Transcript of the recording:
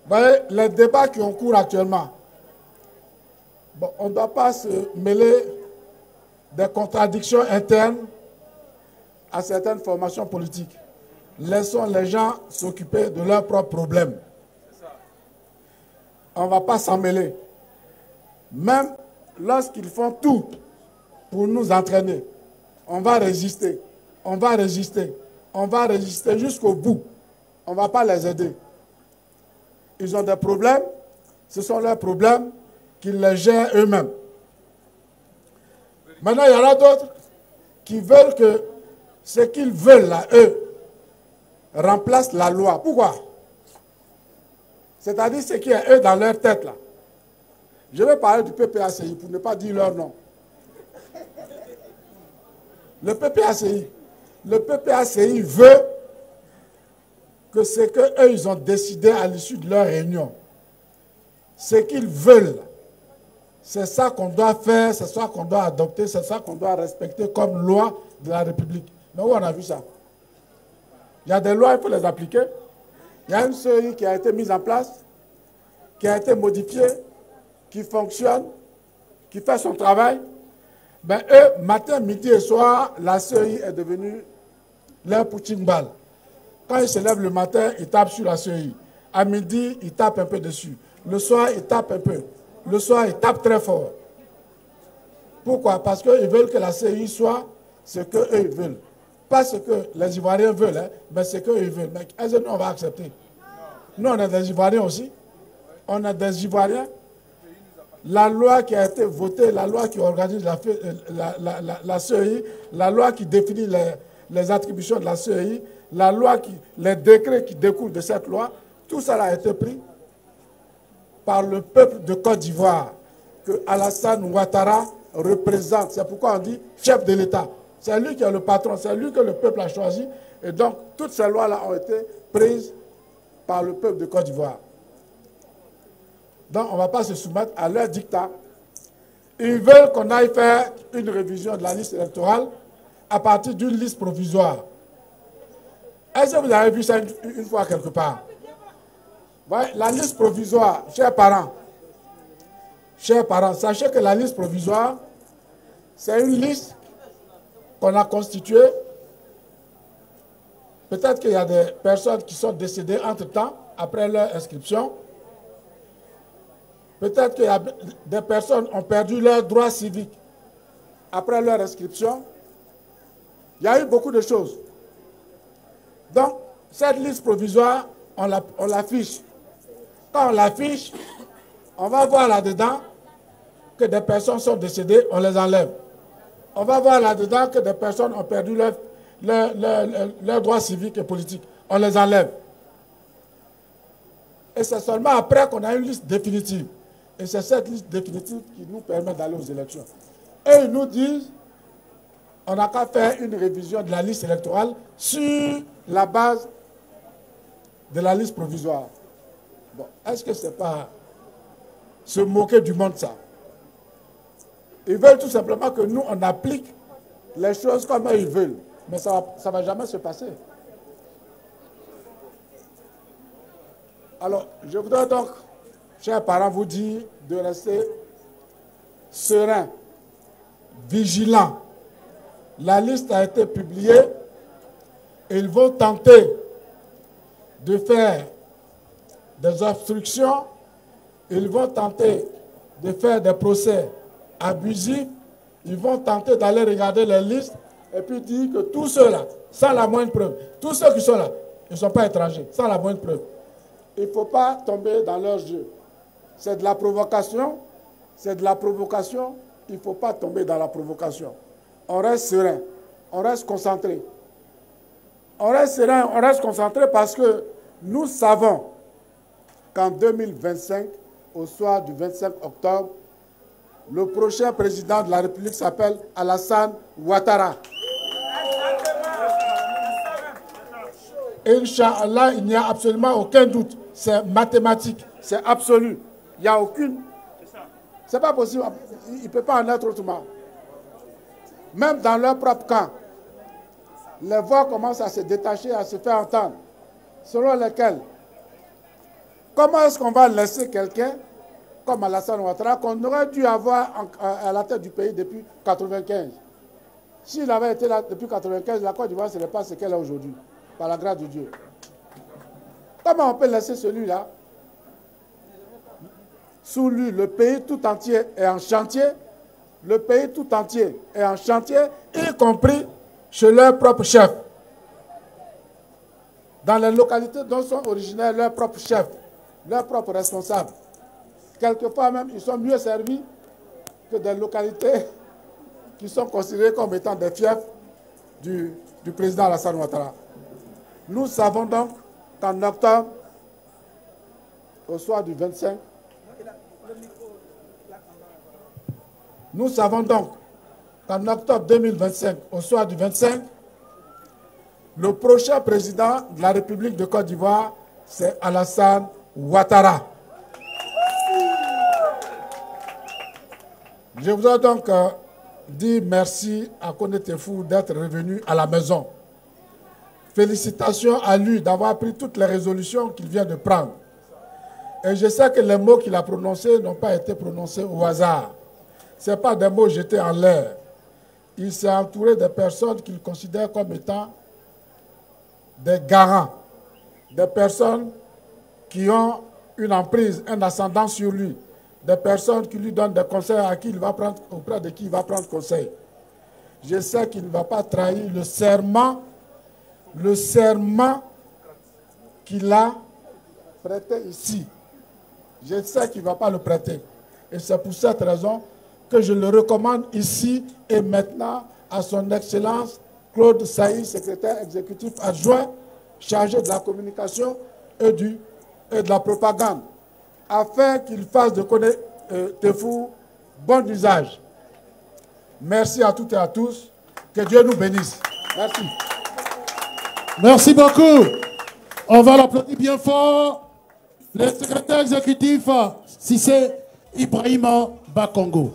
voyez, les débats qui ont cours actuellement, bon, on ne doit pas se mêler des contradictions internes à certaines formations politiques. Laissons les gens s'occuper de leurs propres problèmes. On ne va pas s'en mêler. Même lorsqu'ils font tout pour nous entraîner, on va résister. On va résister. On va résister jusqu'au bout. On ne va pas les aider. Ils ont des problèmes. Ce sont leurs problèmes qu'ils les gèrent eux-mêmes. Maintenant, il y en a d'autres qui veulent que ce qu'ils veulent, là, eux, remplace la loi. Pourquoi? C'est-à-dire ce qui est eux dans leur tête, là. Je vais parler du PPACI pour ne pas dire leur nom. Le PPACI veut que ce qu'eux, ils ont décidé à l'issue de leur réunion, ce qu'ils veulent, c'est ça qu'on doit faire, c'est ça qu'on doit adopter, c'est ça qu'on doit respecter comme loi de la République. Mais où on a vu ça? Il y a des lois, il faut les appliquer. Il y a une CEI qui a été mise en place, qui a été modifiée, qui fonctionne, qui fait son travail. Ben, eux, matin, midi et soir, la CEI est devenue leur punching ball. Quand ils se lèvent le matin, ils tapent sur la CEI. À midi, ils tapent un peu dessus. Le soir, ils tapent un peu. Le soir, ils tapent très fort. Pourquoi? Parce qu'ils veulent que la CEI soit ce qu'eux, ils veulent. Pas ce que les Ivoiriens veulent, hein, mais ce qu'eux, ils veulent. Mais est-ce que nous, on va accepter? Nous, on est des Ivoiriens aussi. On est des Ivoiriens. La loi qui a été votée, la loi qui organise la CEI, la loi qui définit les attributions de la CEI, la loi les décrets qui découlent de cette loi, tout ça a été pris par le peuple de Côte d'Ivoire que Alassane Ouattara représente. C'est pourquoi on dit chef de l'État. C'est lui qui est le patron, c'est lui que le peuple a choisi. Et donc, toutes ces lois-là ont été prises par le peuple de Côte d'Ivoire. Donc, on ne va pas se soumettre à leur dictat. Ils veulent qu'on aille faire une révision de la liste électorale à partir d'une liste provisoire. Est-ce que vous avez vu ça une fois quelque part? Ouais, la liste provisoire, chers parents, sachez que la liste provisoire, c'est une liste qu'on a constituée. Peut-être qu'il y a des personnes qui sont décédées entre-temps, après leur inscription. Peut-être qu'il y a des personnes qui ont perdu leurs droits civiques après leur inscription. Il y a eu beaucoup de choses. Donc, cette liste provisoire, on l'affiche. Quand on l'affiche, on va voir là-dedans que des personnes sont décédées, on les enlève. On va voir là-dedans que des personnes ont perdu leurs droits civiques et politiques, on les enlève. Et c'est seulement après qu'on a une liste définitive. Et c'est cette liste définitive qui nous permet d'aller aux élections. Et ils nous disent, on n'a qu'à faire une révision de la liste électorale sur la base de la liste provisoire. Bon, est-ce que ce n'est pas se moquer du monde, ça? Ils veulent tout simplement que nous, on applique les choses comme eux, ils veulent. Mais ça ne va jamais se passer. Alors, je voudrais donc, chers parents, vous dire de rester sereins, vigilants. La liste a été publiée et ils vont tenter de faire des obstructions, ils vont tenter de faire des procès abusifs, ils vont tenter d'aller regarder les listes et puis dire que tous ceux-là, sans la moindre preuve, tous ceux qui sont là, ils ne sont pas étrangers, sans la moindre preuve. Il ne faut pas tomber dans leur jeu. C'est de la provocation, c'est de la provocation, il ne faut pas tomber dans la provocation. On reste serein, on reste concentré. On reste serein, on reste concentré parce que nous savons qu'en 2025, au soir du 25 octobre, le prochain président de la République s'appelle Alassane Ouattara. Inch'Allah, il n'y a absolument aucun doute. C'est mathématique, c'est absolu. Il n'y a aucune... C'est pas possible, il ne peut pas en être autrement. Même dans leur propre camp, les voix commencent à se détacher, à se faire entendre, selon lesquelles, Comment est-ce qu'on va laisser quelqu'un comme Alassane Ouattara qu'on aurait dû avoir à la tête du pays depuis 1995? S'il avait été là depuis 1995, la Côte d'Ivoire ne serait pas ce qu'elle est aujourd'hui, par la grâce de Dieu. Comment on peut laisser celui-là? Sous lui, le pays tout entier est en chantier. Le pays tout entier est en chantier, y compris chez leurs propres chefs. Dans les localités dont sont originaires leurs propres chefs, leurs propres responsables. Quelquefois même, ils sont mieux servis que des localités qui sont considérées comme étant des fiefs du président Alassane Ouattara. Nous savons donc qu'en octobre, au soir du 25, nous savons donc qu'en octobre 2025, au soir du 25, le prochain président de la République de Côte d'Ivoire, c'est Alassane Ouattara. Je voudrais donc dire merci à Kone Tefou d'être revenu à la maison. Félicitations à lui d'avoir pris toutes les résolutions qu'il vient de prendre. Et je sais que les mots qu'il a prononcés n'ont pas été prononcés au hasard. Ce n'est pas des mots jetés en l'air. Il s'est entouré de personnes qu'il considère comme étant des garants, des personnes qui ont une emprise, un ascendant sur lui, des personnes qui lui donnent des conseils à qui il va prendre, auprès de qui il va prendre conseil. Je sais qu'il ne va pas trahir le serment qu'il a prêté ici. Je sais qu'il ne va pas le prêter. Et c'est pour cette raison que je le recommande ici et maintenant à son Excellence Claude Saï, secrétaire exécutif adjoint, chargé de la communication et de la propagande, afin qu'il fasse de Kone Tefou bon usage. Merci à toutes et à tous. Que Dieu nous bénisse. Merci. Merci beaucoup. On va l'applaudir bien fort. Le secrétaire exécutif, Cissé Ibrahima Bakongo.